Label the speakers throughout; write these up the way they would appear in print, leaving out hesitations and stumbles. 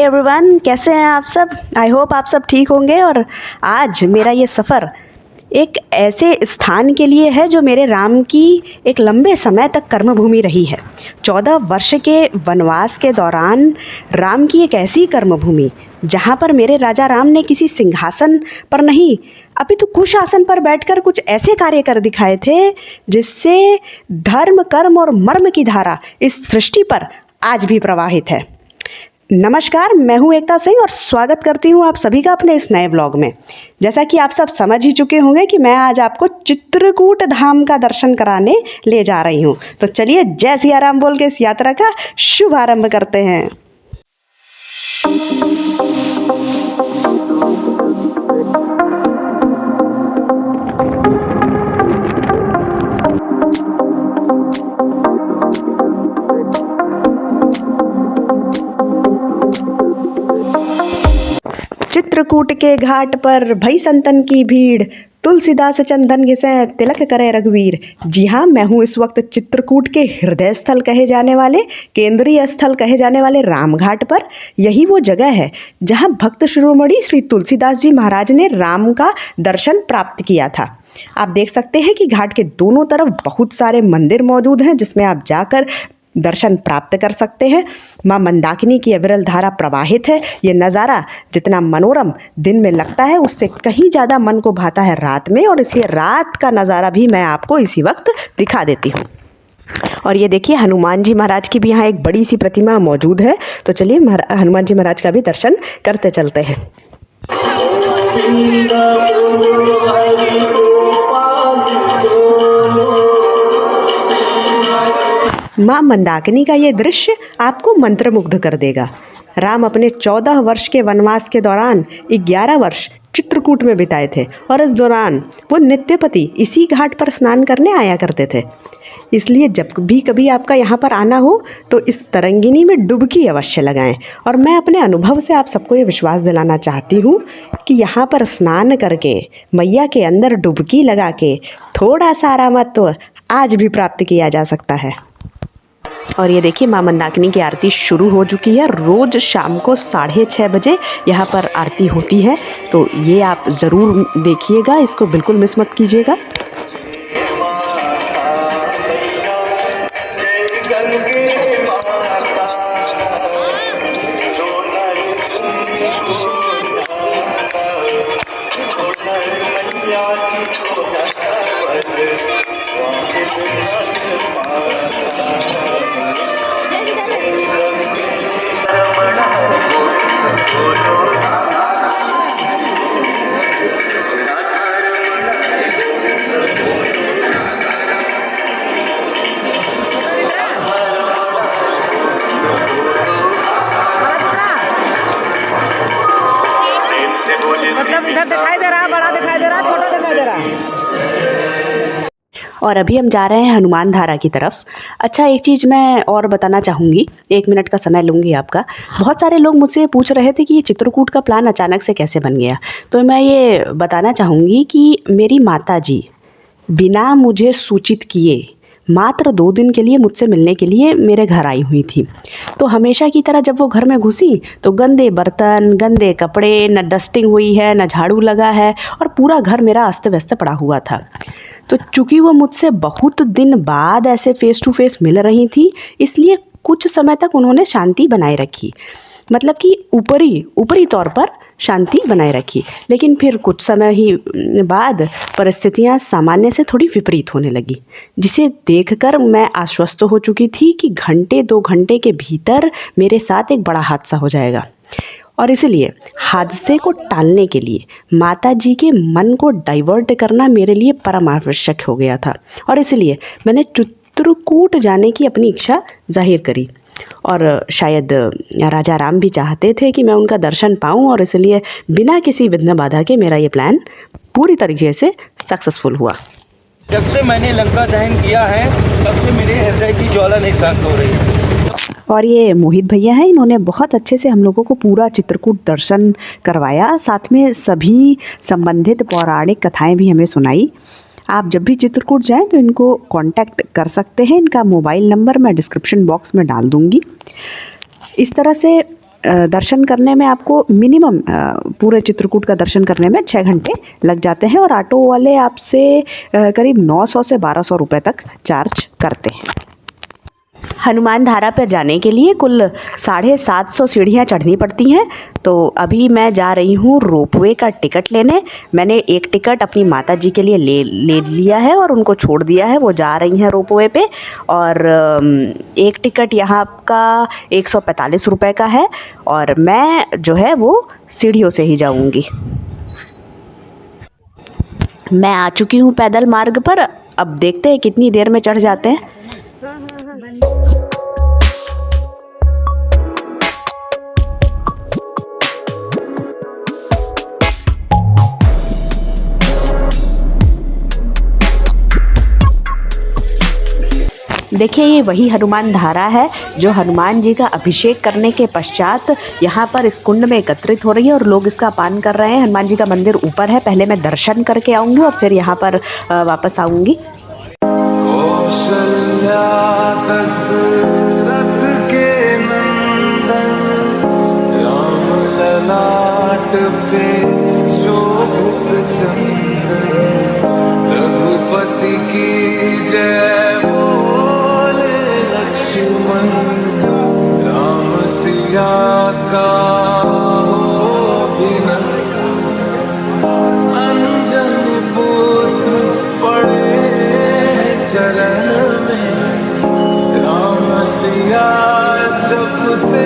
Speaker 1: Everyone, कैसे हैं आप सब। आई होप आप सब ठीक होंगे। और आज मेरा ये सफ़र एक ऐसे स्थान के लिए है जो मेरे राम की एक लंबे समय तक कर्मभूमि रही है। 14 वर्ष के वनवास के दौरान राम की एक ऐसी कर्मभूमि जहाँ पर मेरे राजा राम ने किसी सिंहासन पर नहीं अपितु कुश आसन पर बैठकर कुछ ऐसे कार्य कर दिखाए थे जिससे धर्म, कर्म और मर्म की धारा इस सृष्टि पर आज भी प्रवाहित है। नमस्कार, मैं हूं एकता सिंह और स्वागत करती हूं आप सभी का अपने इस नए ब्लॉग में। जैसा कि आप सब समझ ही चुके होंगे कि मैं आज आपको चित्रकूट धाम का दर्शन कराने ले जा रही हूं। तो चलिए जय सिया राम बोल के इस यात्रा का शुभारंभ करते हैं। चित्रकूट के घाट पर भई संतन की भीड़, तुलसीदास चंदन घिसें तिलक करे रघुवीर। जी हाँ, मैं हूँ इस वक्त चित्रकूट के हृदय स्थल कहे जाने वाले, केंद्रीय स्थल कहे जाने वाले रामघाट पर। यही वो जगह है जहाँ भक्त शिरोमणि श्री तुलसीदास जी महाराज ने राम का दर्शन प्राप्त किया था। आप देख सकते हैं कि घाट के दोनों तरफ बहुत सारे मंदिर मौजूद हैं जिसमें आप जाकर दर्शन प्राप्त कर सकते हैं। माँ मंदाकिनी की अविरल धारा प्रवाहित है। ये नज़ारा जितना मनोरम दिन में लगता है उससे कहीं ज़्यादा मन को भाता है रात में, और इसलिए रात का नज़ारा भी मैं आपको इसी वक्त दिखा देती हूँ। और ये देखिए, हनुमान जी महाराज की भी यहाँ एक बड़ी सी प्रतिमा मौजूद है। तो चलिए हनुमान जी महाराज का भी दर्शन करते चलते हैं। माँ मंदाकिनी का ये दृश्य आपको मंत्रमुग्ध कर देगा। राम अपने 14 वर्ष के वनवास के दौरान 11 वर्ष चित्रकूट में बिताए थे, और इस दौरान वो नित्यपति इसी घाट पर स्नान करने आया करते थे। इसलिए जब भी कभी आपका यहाँ पर आना हो तो इस तरंगिनी में डुबकी अवश्य लगाएं। और मैं अपने अनुभव से आप सबको ये विश्वास दिलाना चाहती हूँ कि यहाँ पर स्नान करके मैया के अंदर डुबकी लगा के थोड़ा सा आरामत्व आज भी प्राप्त किया जा सकता है। और ये देखिए, माँ मंदाकिनी की आरती शुरू हो चुकी है। रोज़ शाम को 6:30 बजे यहाँ पर आरती होती है, तो ये आप ज़रूर देखिएगा, इसको बिल्कुल मिस मत कीजिएगा।
Speaker 2: इधर दिखाई दे रहा, बड़ा दिखाई दे रहा, छोटा दिखाई दे रहा।
Speaker 1: और अभी हम जा रहे हैं हनुमान धारा की तरफ। अच्छा, एक चीज़ मैं और बताना चाहूँगी, 1 मिनट का समय लूँगी आपका। बहुत सारे लोग मुझसे पूछ रहे थे कि ये चित्रकूट का प्लान अचानक से कैसे बन गया। तो मैं ये बताना चाहूँगी कि मेरी माता जी बिना मुझे सूचित किए मात्र 2 दिन के लिए मुझसे मिलने के लिए मेरे घर आई हुई थी। तो हमेशा की तरह जब वो घर में घुसी तो गंदे बर्तन, गंदे कपड़े, न डस्टिंग हुई है, न झाड़ू लगा है, और पूरा घर मेरा अस्त व्यस्त पड़ा हुआ था। तो चूँकि वो मुझसे बहुत दिन बाद ऐसे फेस टू फेस मिल रही थी, इसलिए कुछ समय तक उन्होंने शांति बनाए रखी। मतलब कि ऊपरी तौर पर शांति बनाए रखी, लेकिन फिर कुछ समय ही बाद परिस्थितियां सामान्य से थोड़ी विपरीत होने लगी, जिसे देखकर मैं आश्वस्त हो चुकी थी कि घंटे 2 घंटे के भीतर मेरे साथ एक बड़ा हादसा हो जाएगा। और इसलिए हादसे को टालने के लिए माता जी के मन को डाइवर्ट करना मेरे लिए परम आवश्यक हो गया था, और इसलिए मैंने चित्रकूट जाने की अपनी इच्छा जाहिर करी। और शायद राजा राम भी चाहते थे कि मैं उनका दर्शन पाऊं, और इसलिए बिना किसी विघ्न बाधा के मेरा ये प्लान पूरी तरीके से सक्सेसफुल हुआ।
Speaker 3: जब से मैंने लंका दहन किया है तब से मेरे हृदय की ज्वाला नहीं शांत हो रही है।
Speaker 1: और ये मोहित भैया हैं, इन्होंने बहुत अच्छे से हम लोगों को पूरा चित्रकूट दर्शन करवाया, साथ में सभी संबंधित पौराणिक कथाएं भी हमें सुनाई। आप जब भी चित्रकूट जाएं तो इनको कांटेक्ट कर सकते हैं। इनका मोबाइल नंबर मैं डिस्क्रिप्शन बॉक्स में डाल दूंगी। इस तरह से दर्शन करने में आपको मिनिमम पूरे चित्रकूट का दर्शन करने में 6 घंटे लग जाते हैं और ऑटो वाले आपसे करीब 900 से 1200 रुपये तक चार्ज करते हैं। हनुमान धारा पर जाने के लिए कुल 750 सीढ़ियाँ चढ़नी पड़ती हैं। तो अभी मैं जा रही हूँ रोपवे का टिकट लेने। मैंने एक टिकट अपनी माता जी के लिए ले लिया है और उनको छोड़ दिया है, वो जा रही हैं रोपवे पे। और एक टिकट यहाँ का 145 रुपये का है और मैं जो है वो सीढ़ियों से ही जाऊँगी। मैं आ चुकी हूँ पैदल मार्ग पर। अब देखते हैं कितनी देर में चढ़ जाते हैं। देखिए ये वही हनुमान धारा है जो हनुमान जी का अभिषेक करने के पश्चात यहाँ पर इस कुंड में एकत्रित हो रही है और लोग इसका पान कर रहे हैं। हनुमान जी का मंदिर ऊपर है, पहले मैं दर्शन करके आऊँगी और फिर यहाँ पर वापस आऊँगी।
Speaker 4: रघुपति की जय राम सिया का अंजन पुत्र पड़े चरण में राम सिया जपते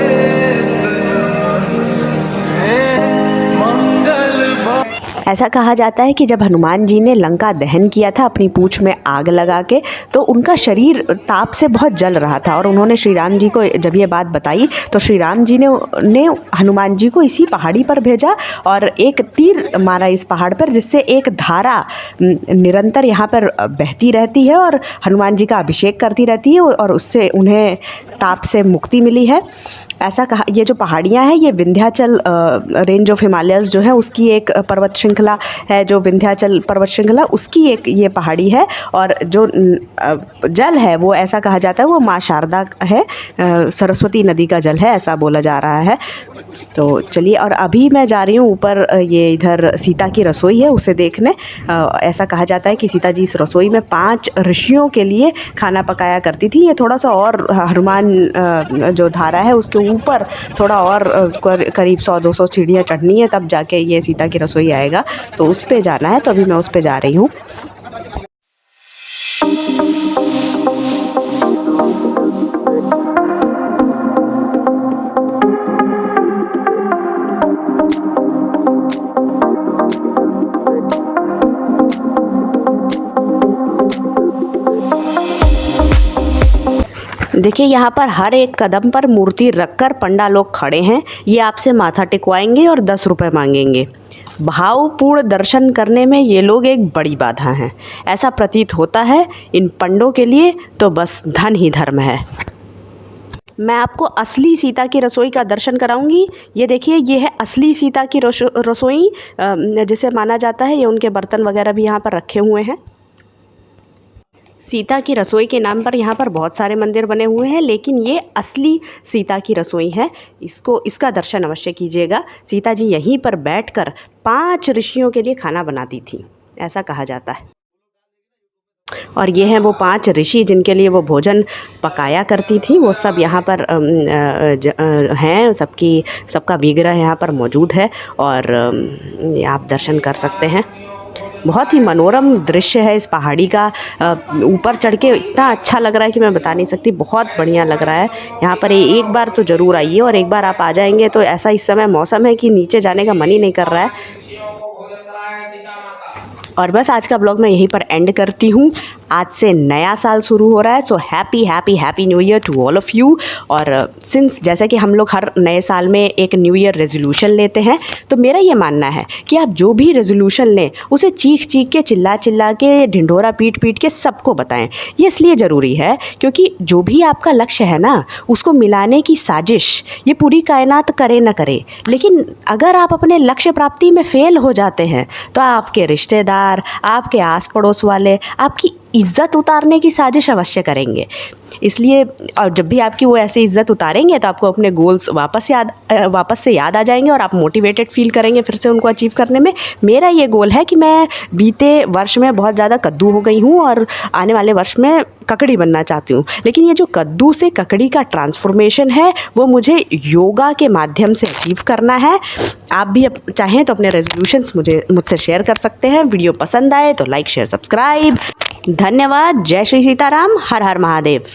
Speaker 1: ऐसा कहा जाता है कि जब हनुमान जी ने लंका दहन किया था अपनी पूंछ में आग लगा के, तो उनका शरीर ताप से बहुत जल रहा था और उन्होंने श्री राम जी को जब ये बात बताई तो श्री राम जी ने हनुमान जी को इसी पहाड़ी पर भेजा और एक तीर मारा इस पहाड़ पर, जिससे एक धारा निरंतर यहाँ पर बहती रहती है और हनुमान जी का अभिषेक करती रहती है और उससे उन्हें ताप से मुक्ति मिली है। ऐसा कहा, ये जो पहाड़ियाँ हैं ये विंध्याचल रेंज ऑफ हिमालयस जो है उसकी एक पर्वत श्रृंखला है, जो विंध्याचल पर्वत श्रृंखला उसकी एक ये पहाड़ी है। और जो जल है वो ऐसा कहा जाता है वो माँ शारदा है, सरस्वती नदी का जल है ऐसा बोला जा रहा है। तो चलिए, और अभी मैं जा रही हूँ ऊपर, ये इधर सीता की रसोई है उसे देखने। ऐसा कहा जाता है कि सीता जी इस रसोई में 5 ऋषियों के लिए खाना पकाया करती थी। ये थोड़ा सा और हनुमान जो धारा है उसके ऊपर थोड़ा और करीब 100-200 सीढ़ियाँ चढ़नी है, तब जाके ये सीता की रसोई आएगा, तो उस पे जाना है। तो अभी मैं उस पे जा रही हूँ। देखिए यहाँ पर हर एक कदम पर मूर्ति रखकर पंडा लोग खड़े हैं। ये आपसे माथा टिकवाएंगे और 10 रुपये मांगेंगे। भावपूर्ण दर्शन करने में ये लोग एक बड़ी बाधा हैं। ऐसा प्रतीत होता है इन पंडों के लिए तो बस धन ही धर्म है। मैं आपको असली सीता की रसोई का दर्शन कराऊंगी। ये देखिए, ये है असली सीता की रसोई जिसे माना जाता है। ये उनके बर्तन वगैरह भी यहाँ पर रखे हुए हैं। सीता की रसोई के नाम पर यहाँ पर बहुत सारे मंदिर बने हुए हैं, लेकिन ये असली सीता की रसोई है। इसका दर्शन अवश्य कीजिएगा। सीता जी यहीं पर बैठकर 5 ऋषियों के लिए खाना बनाती थी, ऐसा कहा जाता है। और ये हैं वो 5 ऋषि जिनके लिए वो भोजन पकाया करती थी। वो सब यहाँ पर हैं, सबका विग्रह यहाँ पर मौजूद है और आप दर्शन कर सकते हैं। बहुत ही मनोरम दृश्य है इस पहाड़ी का। ऊपर चढ़ के इतना अच्छा लग रहा है कि मैं बता नहीं सकती। बहुत बढ़िया लग रहा है यहाँ पर। एक बार तो ज़रूर आइए, और एक बार आप आ जाएंगे तो ऐसा इस समय मौसम है कि नीचे जाने का मन ही नहीं कर रहा है। और बस आज का ब्लॉग मैं यहीं पर एंड करती हूँ। आज से नया साल शुरू हो रहा है, so happy happy happy new year to all of you. और सिंस जैसे कि हम लोग हर नए साल में एक न्यू ईयर रेजोल्यूशन लेते हैं, तो मेरा ये मानना है कि आप जो भी रेजोल्यूशन लें उसे चीख चीख के, चिल्ला चिल्ला के, ढिंढोरा पीट पीट के सबको बताएं। ये इसलिए ज़रूरी है क्योंकि जो भी आपका लक्ष्य है ना, उसको मिलाने की साजिश ये पूरी कायनात करे न करे, लेकिन अगर आप अपने लक्ष्य प्राप्ति में फ़ेल हो जाते हैं तो आपके रिश्तेदार, आपके आस पड़ोस वाले आपकी इज़्ज़त उतारने की साजिश अवश्य करेंगे। इसलिए और जब भी आपकी वो ऐसे इज़्ज़त उतारेंगे तो आपको अपने गोल्स वापस से याद आ जाएंगे और आप मोटिवेटेड फील करेंगे फिर से उनको अचीव करने में। मेरा ये गोल है कि मैं बीते वर्ष में बहुत ज़्यादा कद्दू हो गई हूँ और आने वाले वर्ष में ककड़ी बनना चाहती हूँ। लेकिन ये जो कद्दू से ककड़ी का ट्रांसफॉर्मेशन है वो मुझे योगा के माध्यम से अचीव करना है। आप भी चाहें तो अपने रेजोल्यूशंस मुझसे शेयर कर सकते हैं। वीडियो पसंद आए तो लाइक शेयर सब्सक्राइब। धन्यवाद। जय श्री सीताराम। हर हर महादेव।